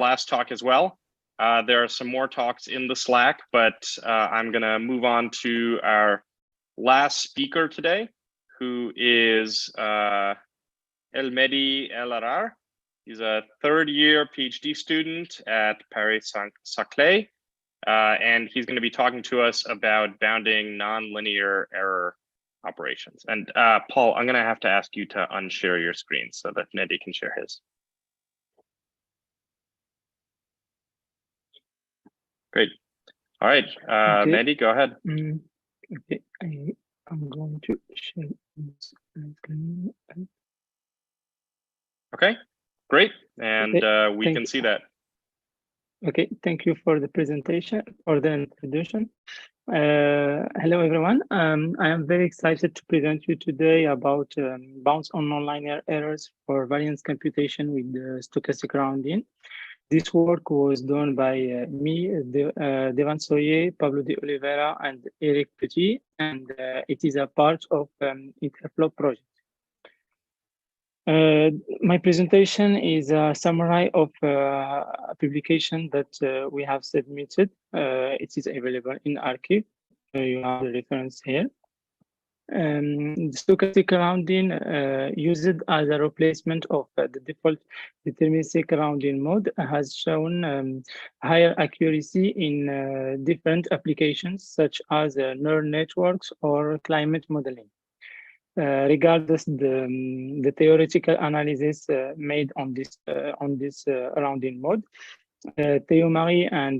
last talk as well. There are some more talks in the Slack, but I'm going to move on to our last speaker today, who is El-Mehdi El-Arar. He's a third-year PhD student at Paris-Saclay, and he's going to be talking to us about bounding nonlinear error operations. And Paul, I'm going to have to ask you to unshare your screen so that Mehdi can share his. Great. All right, okay. Mehdi, go ahead. Okay, I'm going to share my screen. Okay, great. And okay, we can see that. Okay, thank you for the presentation, for the introduction. Hello, everyone. I am very excited to present you today about bounds on nonlinear errors for variance computation with stochastic rounding. This work was done by me, Devan Soye, Pablo de Oliveira, and Eric Petit, and it is a part of Interflow project. My presentation is a summary of a publication that we have submitted. It is available in arXiv. You have the reference here. The stochastic rounding used as a replacement of the default deterministic rounding mode has shown higher accuracy in different applications such as neural networks or climate modeling. Regardless the theoretical analysis made on this rounding mode, Theo Marie and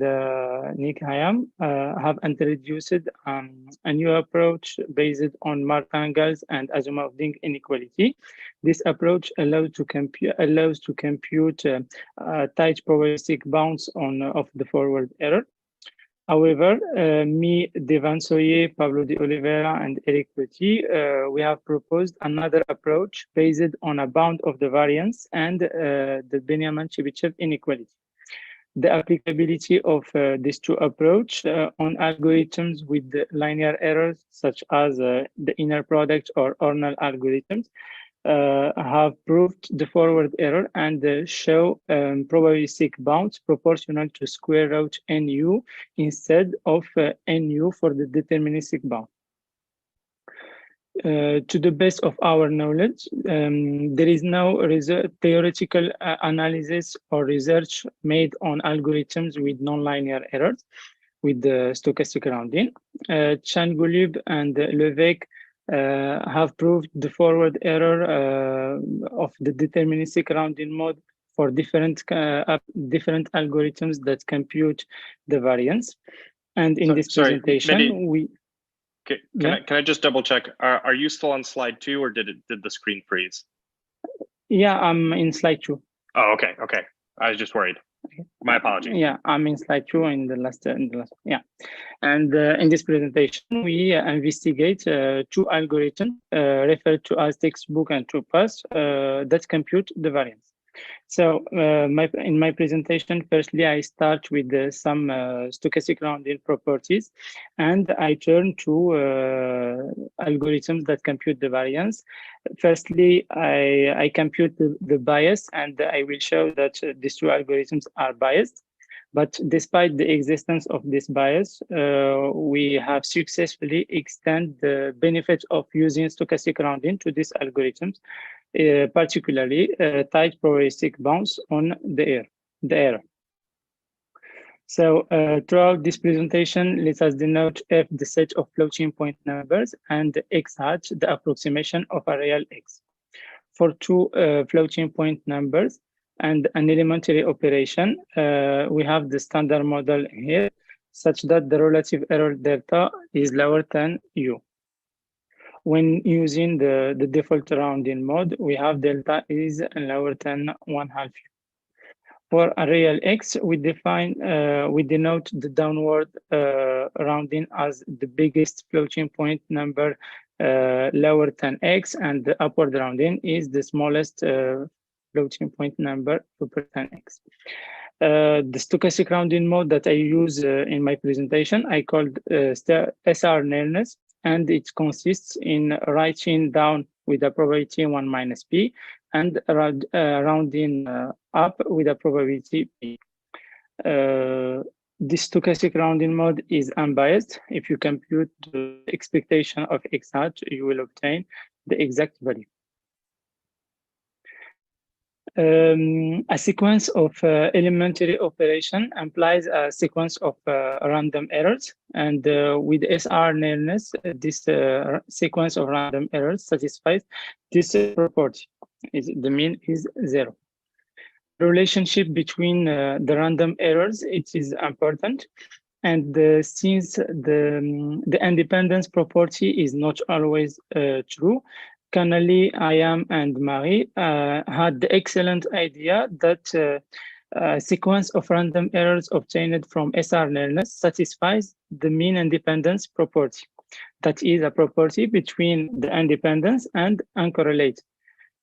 Nick Hayam have introduced a new approach based on Markangels and Asimov-Ding inequality. This approach allows to compute tight probabilistic bounds of the forward error. However, me, Devan Soye, Pablo de Oliveira, and Eric Petit, we have proposed another approach based on a bound of the variance and the Benjamin-Chebyshev inequality. The applicability of these two approaches on algorithms with linear errors, such as the inner product or Ornell algorithms, have proved the forward error and show probabilistic bounds proportional to square root nu instead of nu for the deterministic bound. To the best of our knowledge, there is no theoretical analysis or research made on algorithms with nonlinear errors with the stochastic rounding. Changolub and Levesque have proved the forward error of the deterministic rounding mode for different algorithms that compute the variance. And in this presentation, Mehdi, can I just double check? Are you still on slide 2, or did the screen freeze? Yeah, I'm in slide 2. Oh, okay. I was just worried. My apologies. Yeah, I'm in slide 2 in the last yeah. And in this presentation, we investigate 2 algorithms referred to as textbook and TruePath that compute the variance. So in my presentation, firstly, I start with some stochastic rounding properties, and I turn to algorithms that compute the variance. Firstly, I compute the bias, and I will show that these 2 algorithms are biased. But despite the existence of this bias, we have successfully extended the benefit of using stochastic rounding to these algorithms, particularly tight probabilistic bounds on the error. So throughout this presentation, let us denote F the set of floating point numbers and X hat the approximation of a real X. For 2 floating point numbers and an elementary operation, we have the standard model here, such that the relative error delta is lower than U. When using the default rounding mode, we have delta is lower than 1/2 U. For a real X, we denote the downward rounding as the biggest floating point number lower than X, and the upward rounding is the smallest floating point number upper than X. The stochastic rounding mode that I use in my presentation, I called SR nearness, and it consists in writing down with a probability 1 - p and rounding up with a probability p. This stochastic rounding mode is unbiased. If you compute the expectation of x hat, you will obtain the exact value. A sequence of elementary operation implies a sequence of random errors, and with SR nearness, this sequence of random errors satisfies this property. The mean is 0. The relationship between the random errors, it is important, and since the independence property is not always true, Canali, Ayam, and Marie had the excellent idea that a sequence of random errors obtained from SR nearness satisfies the mean independence property. That is a property between the independence and uncorrelated.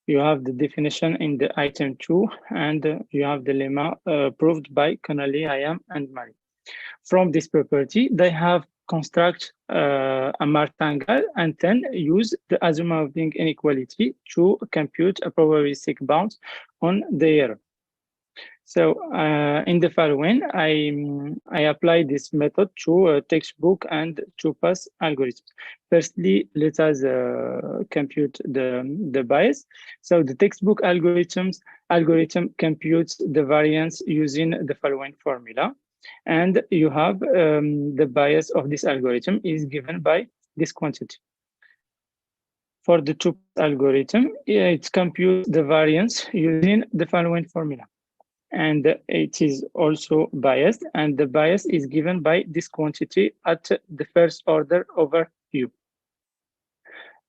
You have the definition in the item 2, and you have the lemma proved by Canali, Ayam, and Marie. From this property, they have construct a martingale and then use the Asimov inequality to compute a probabilistic bound on the error. So in the following, I apply this method to textbook and to pass algorithms. Firstly, let us compute the bias. So the textbook algorithm computes the variance using the following formula. And you have the bias of this algorithm is given by this quantity. For the two algorithm, it computes the variance using the following formula. And it is also biased, and the bias is given by this quantity at the first order over U.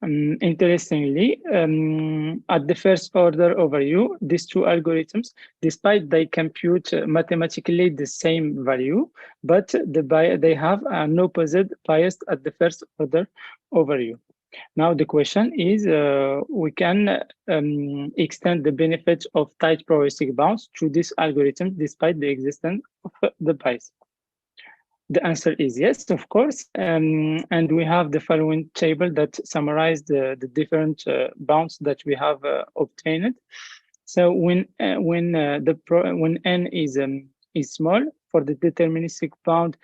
Interestingly, at the first order over U, these two algorithms, despite they compute mathematically the same value, but they have an opposite bias at the first order over U. Now the question is, we can extend the benefit of tight probabilistic bounds to this algorithm despite the existence of the bias. The answer is yes, of course, and we have the following table that summarizes the different bounds that we have obtained. So when n is small, for the deterministic bound,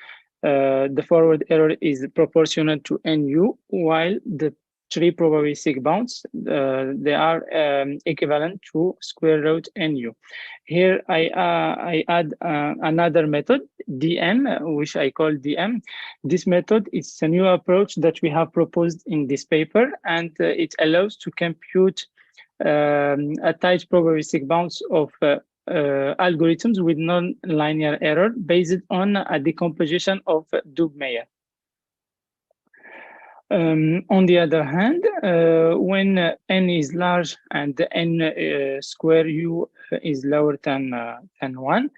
the forward error is proportional to nu, while the three probabilistic bounds, they are equivalent to square root nu. Here I add another method, DM, which I call DM. This method is a new approach that we have proposed in this paper, and it allows to compute a tight probabilistic bounds of algorithms with non-linear error based on a decomposition of Dubmeyer. On the other hand, when n is large and n square u is lower than 1,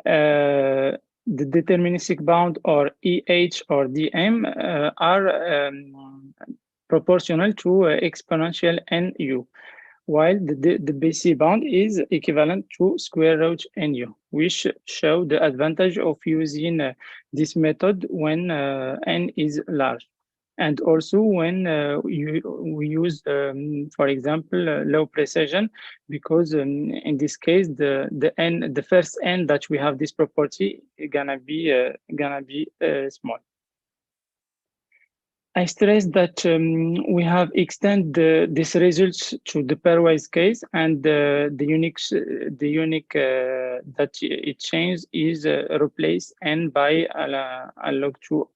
the deterministic bound, or EH or DM, are proportional to exponential nu, while the BC bound is equivalent to square root nu, which show the advantage of using this method when n is large. And also when we use, for example, low precision, because in this case the first n that we have this property is gonna be small. I stress that we have extended these results to the pairwise case, and the unique that it changes is replace n by a log 2.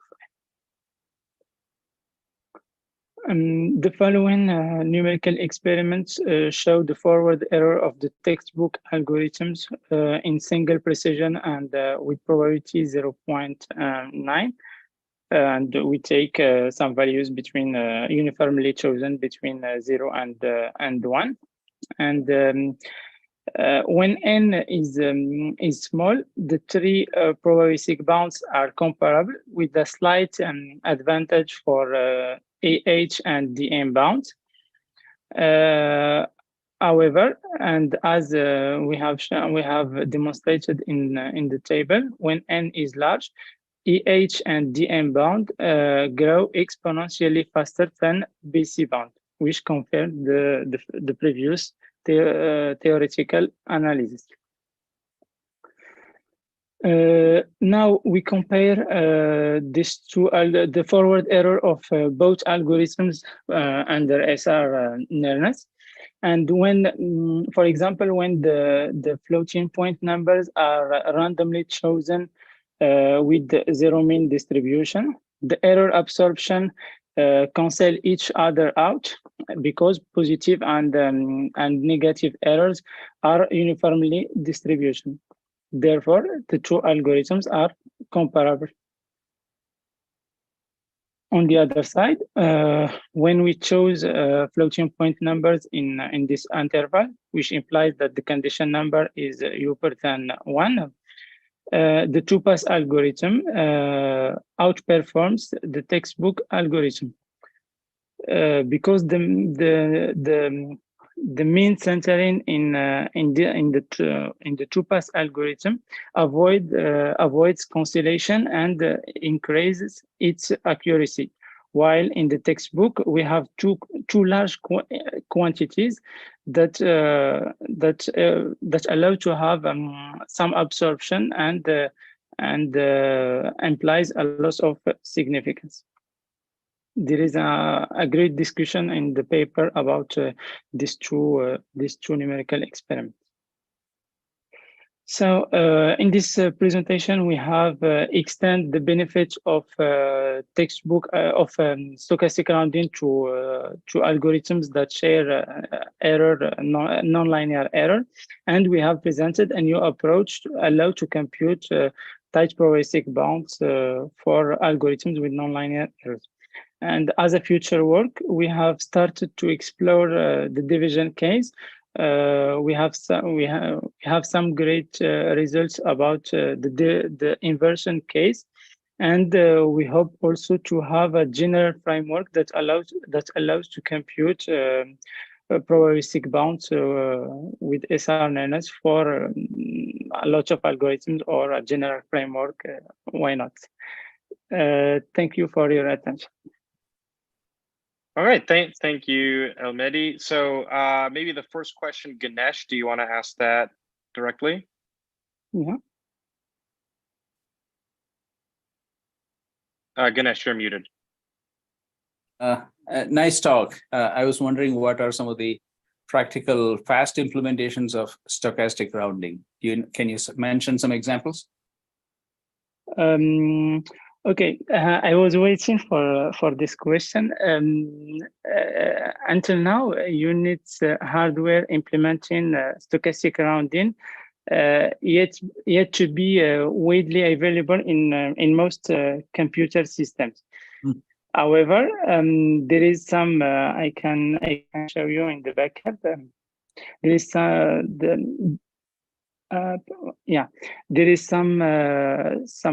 The following numerical experiments show the forward error of the textbook algorithms in single precision and with probability 0.9. And we take some values between uniformly chosen between 0 and 1. And when n is small, the three probabilistic bounds are comparable, with a slight advantage for AH and DM bounds. However, and as we have demonstrated in the table, when n is large, EH and DM bound grow exponentially faster than BC bound, which confirmed the previous theoretical analysis. Now we compare these two, the forward error of both algorithms under SR nearness. And when, for example, when the floating point numbers are randomly chosen with the zero mean distribution, the error absorption cancel each other out because positive and negative errors are uniformly distribution. Therefore, the two algorithms are comparable. On the other side, when we chose floating point numbers in this interval, which implies that the condition number is upper than 1, the two-pass algorithm outperforms the textbook algorithm because the mean centering in the two-pass algorithm avoids cancellation and increases its accuracy, while in the textbook we have two large quantities that allow to have some absorption and implies a loss of significance. There is a great discussion in the paper about these two numerical experiments. So in this presentation, we have extend the benefits of textbook of stochastic rounding to algorithms that share nonlinear error, and we have presented a new approach to allow to compute tight probabilistic bounds for algorithms with nonlinear errors. And as a future work, we have started to explore the division case. We have some great results about the inversion case, and we hope also to have a general framework that allows to compute probabilistic bounds with SR nearness for a lot of algorithms or a general framework. Why not? Thank you for your attention. All right, thank you, El-Mehdi. So maybe the first question, Ganesh, do you want to ask that directly? Yeah. Ganesh, you're muted. Nice talk. I was wondering what are some of the practical fast implementations of stochastic rounding? Can you mention some examples? Okay, I was waiting for this question. Until now, units hardware implementing stochastic rounding yet to be widely available in most computer systems. However, there is some I can show you in the backup. There is there is some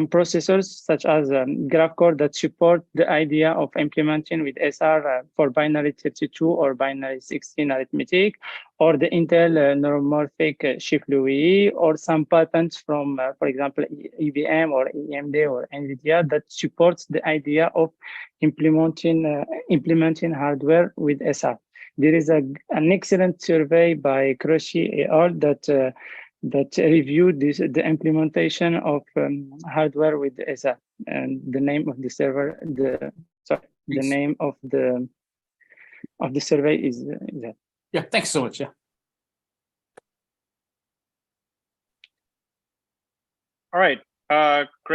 processors such as graph core that support the idea of implementing with SR for binary 32 or binary 16 arithmetic, or the Intel neuromorphic shift-Lewy, or some patents from, for example, IBM or AMD or NVIDIA that supports the idea of implementing hardware with SR. There is an excellent survey by Crochy et al. that reviewed the implementation of hardware with SR, and the name of the server, the name of the survey is that. Yeah, thanks so much. Yeah. All right, great.